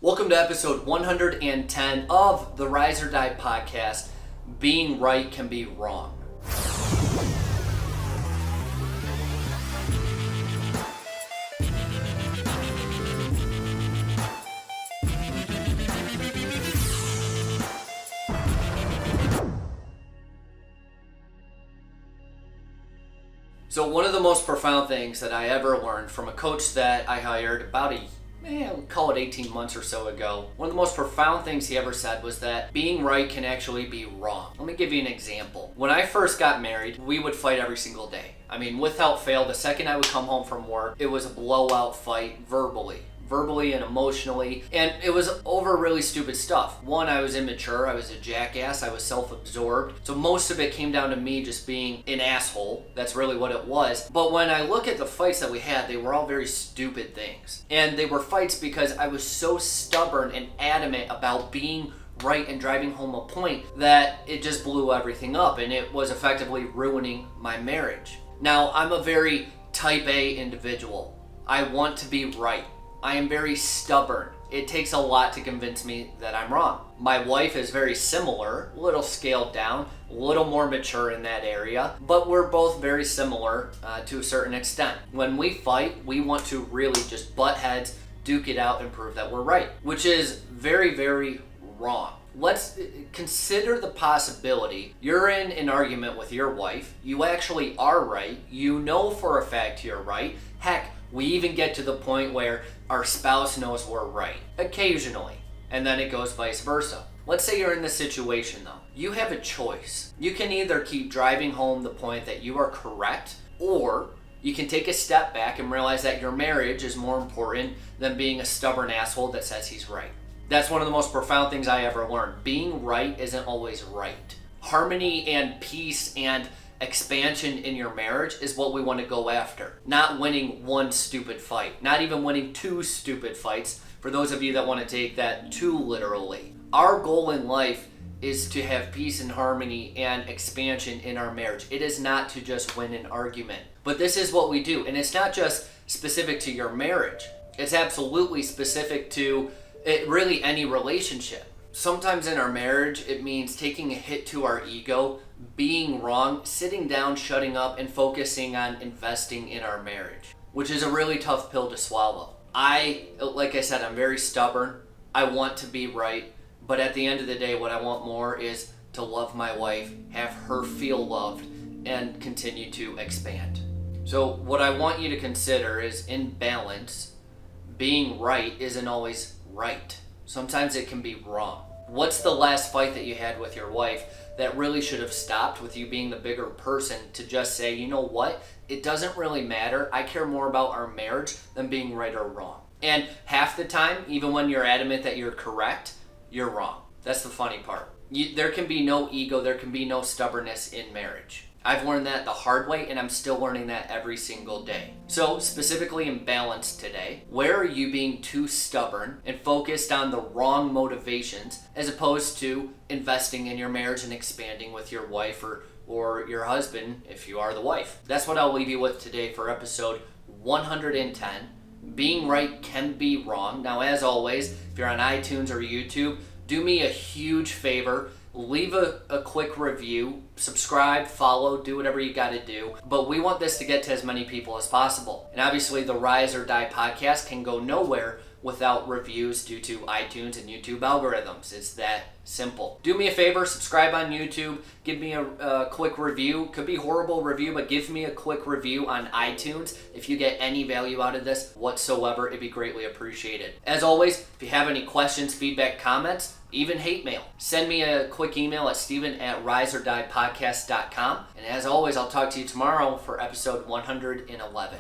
Welcome to episode 110 of the Rise or Die podcast. Being right can be wrong. So one of the most profound things that I ever learned from a coach that I hired about we'll call it 18 months or so ago. One of the most profound things he ever said was that being right can actually be wrong. Let me give you an example. When I first got married, we would fight every single day. I mean, without fail, the second I would come home from work, it was a blowout fight verbally and emotionally, and it was over really stupid stuff. One, I was immature, I was a jackass, I was self-absorbed, so most of it came down to me just being an asshole. That's really what it was. But when I look at the fights that we had, they were all very stupid things. And they were fights because I was so stubborn and adamant about being right and driving home a point that it just blew everything up, and it was effectively ruining my marriage. Now, I'm a very type A individual. I want to be right. I am very stubborn. It takes a lot to convince me that I'm wrong. My wife is very similar, a little scaled down, a little more mature in that area, but we're both very similar to a certain extent. When we fight, we want to really just butt heads, duke it out, and prove that we're right, which is very, very wrong. Let's consider the possibility you're in an argument with your wife, you actually are right, you know for a fact you're right, heck, we even get to the point where our spouse knows we're right, occasionally, and then it goes vice versa. Let's say you're in this situation though. You have a choice. You can either keep driving home the point that you are correct, or you can take a step back and realize that your marriage is more important than being a stubborn asshole that says he's right. That's one of the most profound things I ever learned. Being right isn't always right. Harmony and peace and expansion in your marriage is what we want to go after. Not winning one stupid fight. Not even winning two stupid fights, for those of you that want to take that too literally. Our goal in life is to have peace and harmony and expansion in our marriage. It is not to just win an argument. But this is what we do. And it's not just specific to your marriage. It's absolutely specific to really any relationship. Sometimes in our marriage, it means taking a hit to our ego, being wrong, sitting down, shutting up, and focusing on investing in our marriage, which is a really tough pill to swallow. Like I said, I'm very stubborn. I want to be right, but at the end of the day, what I want more is to love my wife, have her feel loved, and continue to expand. So what I want you to consider is, in balance, being right isn't always right. Sometimes it can be wrong. What's the last fight that you had with your wife that really should have stopped with you being the bigger person to just say, you know what? It doesn't really matter. I care more about our marriage than being right or wrong. And half the time, even when you're adamant that you're correct, you're wrong. That's the funny part. There can be no ego, there can be no stubbornness in marriage. I've learned that the hard way, and I'm still learning that every single day. So specifically in balance today, where are you being too stubborn and focused on the wrong motivations as opposed to investing in your marriage and expanding with your wife or your husband if you are the wife? That's what I'll leave you with today for episode 110. Being right can be wrong. Now, as always, if you're on iTunes or YouTube, do me a huge favor. Leave a quick review, subscribe, follow, do whatever you got to do. But we want this to get to as many people as possible. And obviously the Rise or Die podcast can go nowhere without reviews due to iTunes and YouTube algorithms. It's that simple. Do me a favor, subscribe on YouTube, give me a quick review. Could be a horrible review, but give me a quick review on iTunes. If you get any value out of this whatsoever, it'd be greatly appreciated. As always, if you have any questions, feedback, comments, even hate mail, send me a quick email at steven@riseordiepodcast.com. And as always, I'll talk to you tomorrow for episode 111.